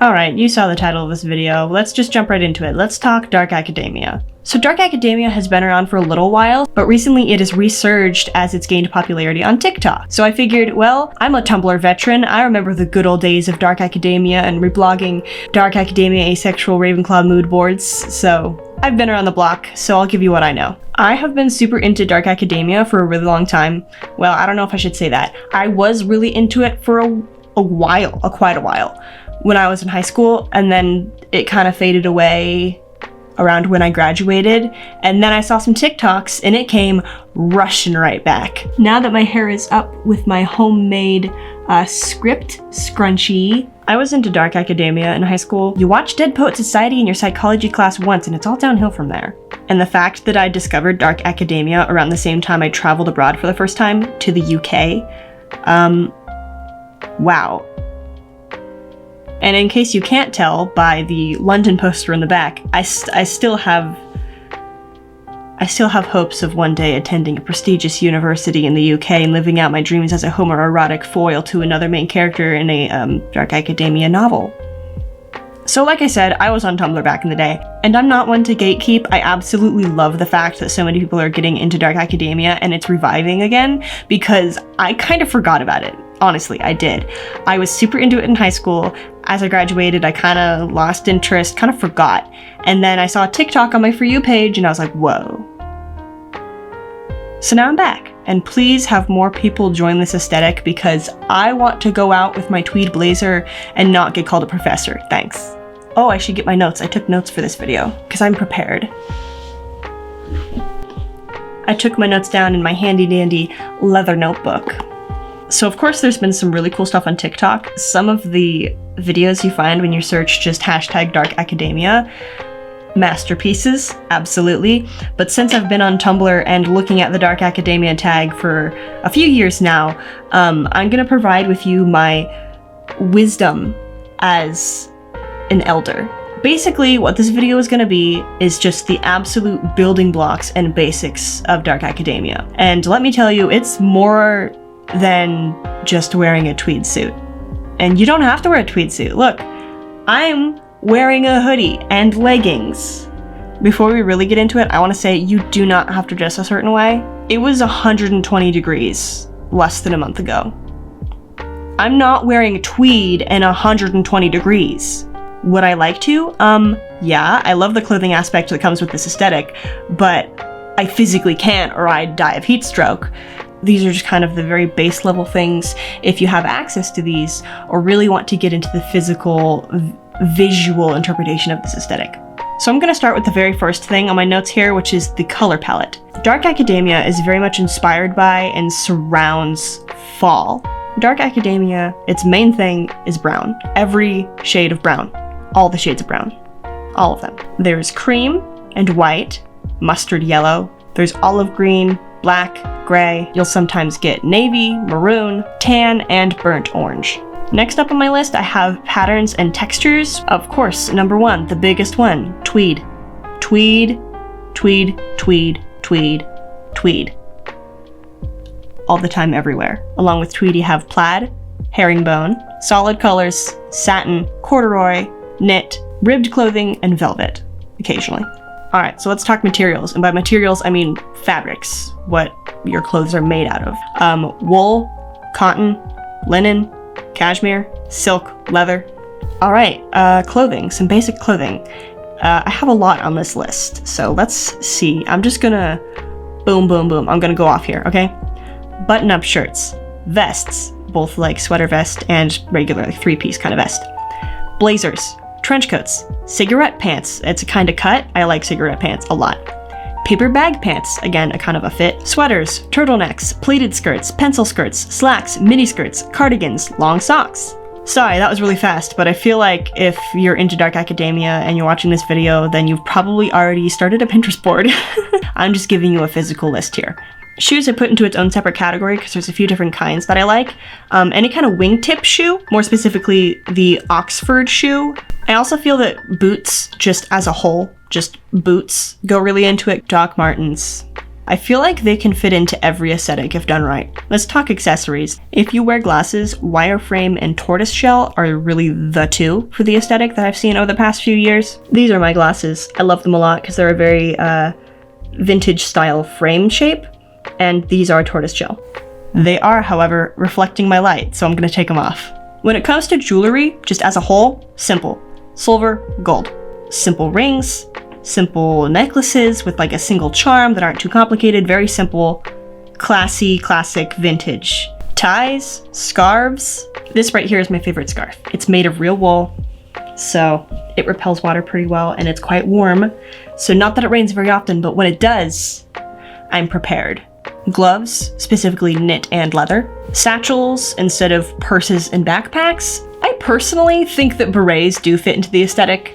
Alright, you saw the title of this video. Let's just jump right into it. Let's talk dark academia. So dark academia has been around for a little while, but recently it has resurged as it's gained popularity on TikTok. So I figured, well, I'm a Tumblr veteran. I remember the good old days of dark academia and reblogging dark academia asexual Ravenclaw mood boards, so I've been around the block, so I'll give you what I know. I have been super into dark academia for a really long time. Well, I don't know if I should say that. I was really into it for quite a while, when I was in high school, and then it kind of faded away around when I graduated, and then I saw some TikToks and it came rushing right back. Now that my hair is up with my homemade script scrunchie, I was into dark academia in high school. You watch Dead Poet Society in your psychology class once and it's all downhill from there. And the fact that I discovered dark academia around the same time I traveled abroad for the first time to the UK, wow. And in case you can't tell by the London poster in the back, I still have hopes of one day attending a prestigious university in the UK and living out my dreams as a homoerotic foil to another main character in a dark academia novel. So like I said, I was on Tumblr back in the day, and I'm not one to gatekeep. I absolutely love the fact that so many people are getting into dark academia and it's reviving again, because I kind of forgot about it. Honestly, I did. I was super into it in high school. As I graduated, I kind of lost interest, kind of forgot. And then I saw a TikTok on my For You page and I was like, whoa. So now I'm back. And please have more people join this aesthetic because I want to go out with my tweed blazer and not get called a professor. Thanks. Oh, I should get my notes. I took notes for this video because I'm prepared. I took my notes down in my handy dandy leather notebook. So of course there's been some really cool stuff on TikTok. Some of the videos you find when you search just hashtag dark academia, masterpieces, absolutely. But since I've been on Tumblr and looking at the dark academia tag for a few years now, I'm gonna provide with you my wisdom as an elder. Basically, what this video is gonna be is just the absolute building blocks and basics of dark academia. And let me tell you, it's more than just wearing a tweed suit. And you don't have to wear a tweed suit. Look, I'm wearing a hoodie and leggings. Before we really get into it, I want to say you do not have to dress a certain way. It was 120 degrees less than a month ago. I'm not wearing tweed in 120 degrees. Would I like to? Yeah, I love the clothing aspect that comes with this aesthetic, but I physically can't or I'd die of heat stroke. These are just kind of the very base level things. If you have access to these or really want to get into the physical, visual interpretation of this aesthetic. So I'm going to start with the very first thing on my notes here, which is the color palette. Dark academia is very much inspired by and surrounds fall. Dark academia, its main thing is brown. Every shade of brown. All the shades of brown. All of them. There's cream and white, mustard yellow. There's olive green, black, gray. You'll sometimes get navy, maroon, tan, and burnt orange. Next up on my list, I have patterns and textures. Of course, number one, the biggest one, tweed. Tweed, tweed, tweed, tweed, tweed. All the time, everywhere. Along with tweed, you have plaid, herringbone, solid colors, satin, corduroy, knit, ribbed clothing, and velvet, occasionally. Alright, so let's talk materials. And by materials, I mean fabrics, what your clothes are made out of. Wool, cotton, linen, cashmere, silk, leather. Alright, clothing, some basic clothing. I have a lot on this list, so let's see. I'm just gonna boom, boom, boom. I'm gonna go off here, okay? Button-up shirts, vests, both like sweater vest and regular like three-piece kind of vest. Blazers, trench coats, cigarette pants. It's a kind of cut. I like cigarette pants a lot. Paper bag pants, again, a kind of a fit. Sweaters, turtlenecks, pleated skirts, pencil skirts, slacks, mini skirts, cardigans, long socks. Sorry, that was really fast, but I feel like if you're into dark academia and you're watching this video, then you've probably already started a Pinterest board. I'm just giving you a physical list here. Shoes I put into its own separate category because there's a few different kinds that I like. Any kind of wingtip shoe, more specifically the Oxford shoe. I also feel that boots, just as a whole, just boots, go really into it. Doc Martens, I feel like they can fit into every aesthetic if done right. Let's talk accessories. If you wear glasses, wireframe and tortoiseshell are really the two for the aesthetic that I've seen over the past few years. These are my glasses. I love them a lot because they're a very vintage style frame shape, and these are tortoiseshell. They are, however, reflecting my light, so I'm gonna take them off. When it comes to jewelry, just as a whole, simple. Silver, gold. Simple rings, simple necklaces with like a single charm that aren't too complicated, very simple, classy, classic, vintage. Ties, scarves. This right here is my favorite scarf. It's made of real wool, so it repels water pretty well, and it's quite warm. So not that it rains very often, but when it does, I'm prepared. Gloves, specifically knit and leather. Satchels instead of purses and backpacks. I personally think that berets do fit into the aesthetic,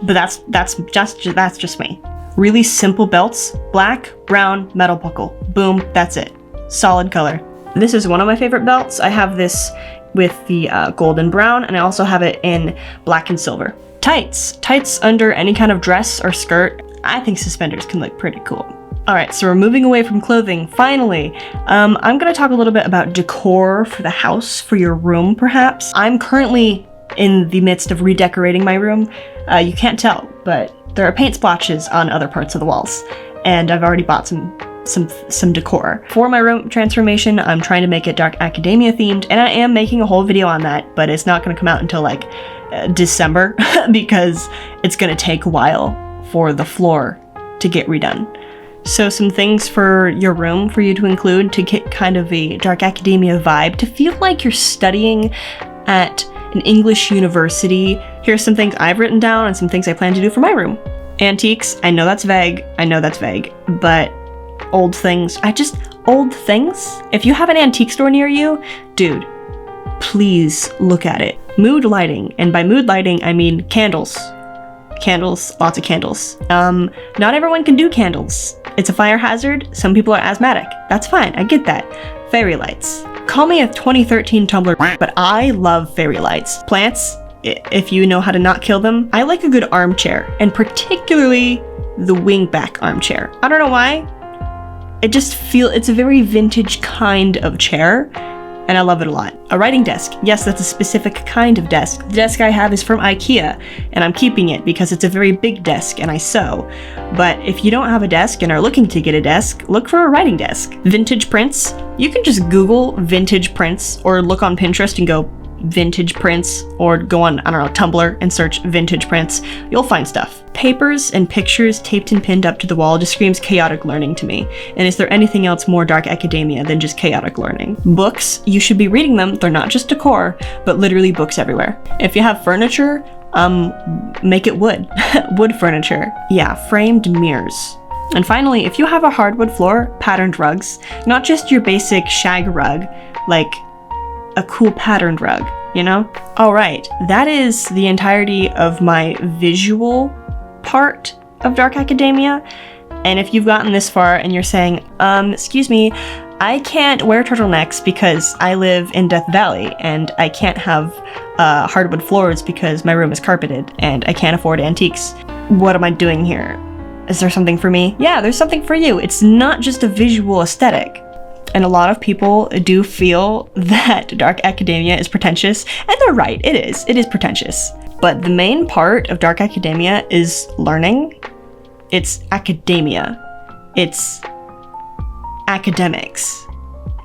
but that's just me. Really simple belts, black, brown, metal buckle. Boom, that's it. Solid color. This is one of my favorite belts. I have this with the gold and brown, and I also have it in black and silver. Tights under any kind of dress or skirt. I think suspenders can look pretty cool. All right, so we're moving away from clothing, finally. I'm gonna talk a little bit about decor for the house, for your room perhaps. I'm currently in the midst of redecorating my room. You can't tell, but there are paint splotches on other parts of the walls, and I've already bought some decor. For my room transformation, I'm trying to make it dark academia themed, and I am making a whole video on that, but it's not gonna come out until like December because it's gonna take a while for the floor to get redone. So some things for your room for you to include to get kind of a dark academia vibe, to feel like you're studying at an English university. Here's some things I've written down and some things I plan to do for my room. Antiques, I know that's vague, but old things, old things? If you have an antique store near you, dude, please look at it. Mood lighting, and by mood lighting, I mean candles. Candles, lots of candles. Not everyone can do candles. It's a fire hazard. Some people are asthmatic. That's fine, I get that. Fairy lights. Call me a 2013 Tumblr, but I love fairy lights. Plants, if you know how to not kill them. I like a good armchair, and particularly the wingback armchair. I don't know why. It's a very vintage kind of chair, and I love it a lot. A writing desk. Yes, that's a specific kind of desk. The desk I have is from IKEA, and I'm keeping it because it's a very big desk and I sew. But if you don't have a desk and are looking to get a desk, look for a writing desk. Vintage prints. You can just Google vintage prints or look on Pinterest and go vintage prints, or go on, I don't know, Tumblr and search vintage prints. You'll find stuff. Papers and pictures taped and pinned up to the wall just screams chaotic learning to me. And is there anything else more dark academia than just chaotic learning? Books, you should be reading them. They're not just decor, but literally books everywhere. If you have furniture, make it wood. Wood furniture. Yeah, framed mirrors. And finally, if you have a hardwood floor, patterned rugs. Not just your basic shag rug, like a cool patterned rug, you know? All right, that is the entirety of my visual part of dark academia. And if you've gotten this far and you're saying, excuse me, I can't wear turtlenecks because I live in Death Valley and I can't have hardwood floors because my room is carpeted and I can't afford antiques. What am I doing here? Is there something for me? Yeah, there's something for you. It's not just a visual aesthetic. And a lot of people do feel that dark academia is pretentious, and they're right, it is. It is pretentious. But the main part of dark academia is learning. It's academia. It's academics.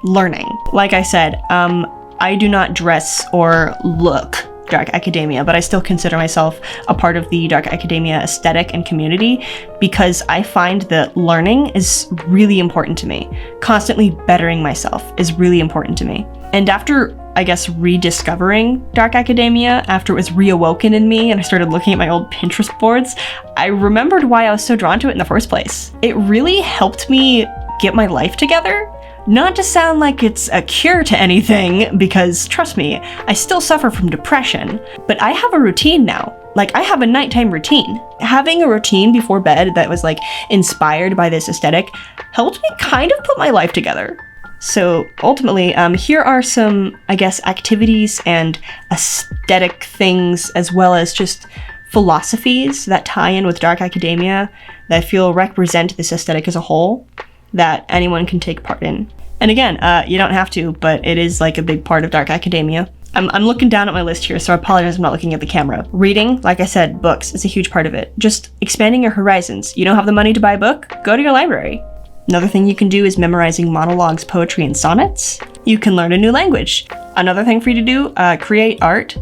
Learning. Like I said, I do not dress or look dark academia, but I still consider myself a part of the dark academia aesthetic and community because I find that learning is really important to me. Constantly bettering myself is really important to me. And after, I guess, rediscovering dark academia, after it was reawoken in me and I started looking at my old Pinterest boards, I remembered why I was so drawn to it in the first place. It really helped me get my life together. Not to sound like it's a cure to anything, because trust me, I still suffer from depression, but I have a routine now. Like, I have a nighttime routine. Having a routine before bed that was like inspired by this aesthetic helped me kind of put my life together. So ultimately, here are some, I guess, activities and aesthetic things, as well as just philosophies that tie in with dark academia that I feel represent this aesthetic as a whole. that anyone can take part in. And again, you don't have to, but it is like a big part of dark academia. I'm looking down at my list here, so I apologize I'm not looking at the camera. Reading, like I said, books is a huge part of it. Just expanding your horizons. You don't have the money to buy a book? Go to your library. Another thing you can do is memorizing monologues, poetry, and sonnets. You can learn a new language. Another thing for you to do, create art.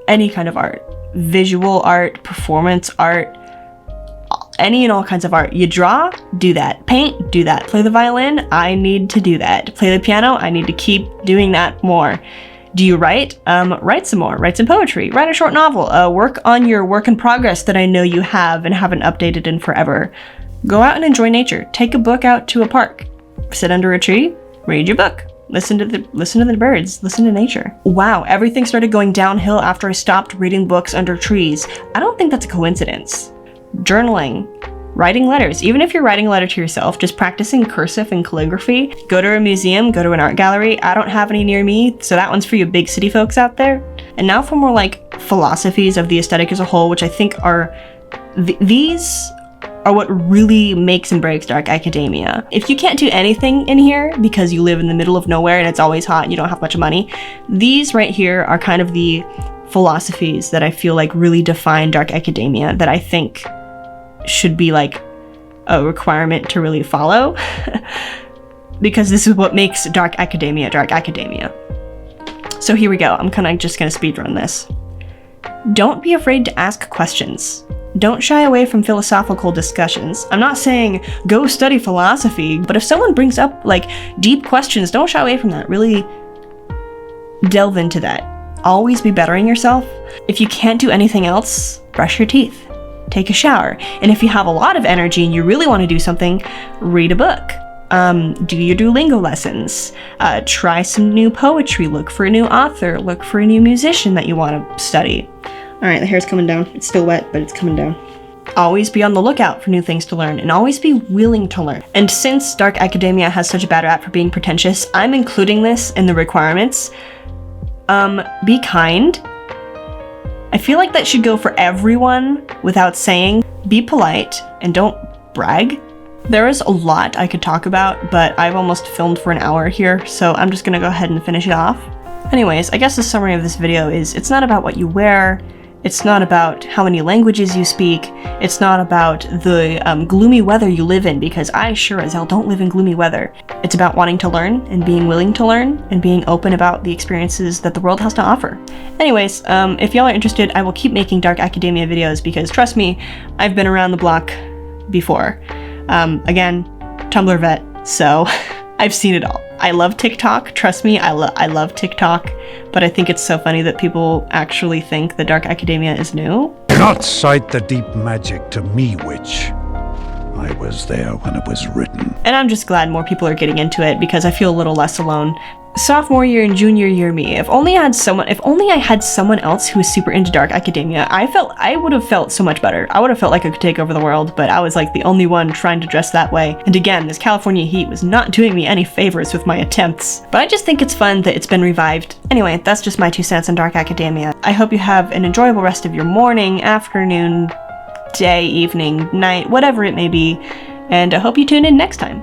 Any kind of art. Visual art, performance art, any and all kinds of art. You draw? Do that. Paint? Do that. Play the violin? I need to do that. Play the piano? I need to keep doing that more. Do you write? Write some more. Write some poetry. Write a short novel. Work on your work in progress that I know you have and haven't updated in forever. Go out and enjoy nature. Take a book out to a park. Sit under a tree. Read your book. Listen to the birds. Listen to nature. Wow, everything started going downhill after I stopped reading books under trees. I don't think that's a coincidence. Journaling. Writing letters. Even if you're writing a letter to yourself, just practicing cursive and calligraphy. Go to a museum, go to an art gallery. I don't have any near me, so that one's for you big city folks out there. And now for more like philosophies of the aesthetic as a whole, which I think are, these are what really makes and breaks dark academia. If you can't do anything in here because you live in the middle of nowhere and it's always hot and you don't have much money, these right here are kind of the philosophies that I feel like really define dark academia that I think should be like a requirement to really follow because this is what makes dark academia dark academia. So here we go. I'm kind of just gonna speedrun this. Don't be afraid to ask questions. Don't shy away from philosophical discussions. I'm not saying go study philosophy, but if someone brings up like deep questions, don't shy away from that. Really delve into that. Always be bettering yourself. If you can't do anything else, brush your teeth. Take a shower. And if you have a lot of energy and you really want to do something, read a book. Do your Duolingo lessons. Try some new poetry. Look for a new author. Look for a new musician that you want to study. All right, the hair's coming down. It's still wet, but it's coming down. Always be on the lookout for new things to learn, and always be willing to learn. And since dark academia has such a bad rap for being pretentious, I'm including this in the requirements. Be kind. I feel like that should go for everyone without saying. Be polite and don't brag. There is a lot I could talk about, but I've almost filmed for an hour here, so I'm just gonna go ahead and finish it off. Anyways, I guess the summary of this video is it's not about what you wear, it's not about how many languages you speak, it's not about the gloomy weather you live in, because I sure as hell don't live in gloomy weather. It's about wanting to learn and being willing to learn and being open about the experiences that the world has to offer. Anyways, if y'all are interested, I will keep making dark academia videos because trust me, I've been around the block before. Again, Tumblr vet, so I've seen it all. I love TikTok, trust me, I love TikTok, but I think it's so funny that people actually think that dark academia is new. Do not cite the deep magic to me, witch. I was there when it was written. And I'm just glad more people are getting into it because I feel a little less alone. Sophomore year and junior year me, if only I had someone else who was super into dark academia, I would have felt so much better. I would have felt like I could take over the world, but I was like the only one trying to dress that way. And again, this California heat was not doing me any favors with my attempts. But I just think it's fun that it's been revived. Anyway, that's just my 2 cents on dark academia. I hope you have an enjoyable rest of your morning, afternoon, day, evening, night, whatever it may be, and I hope you tune in next time.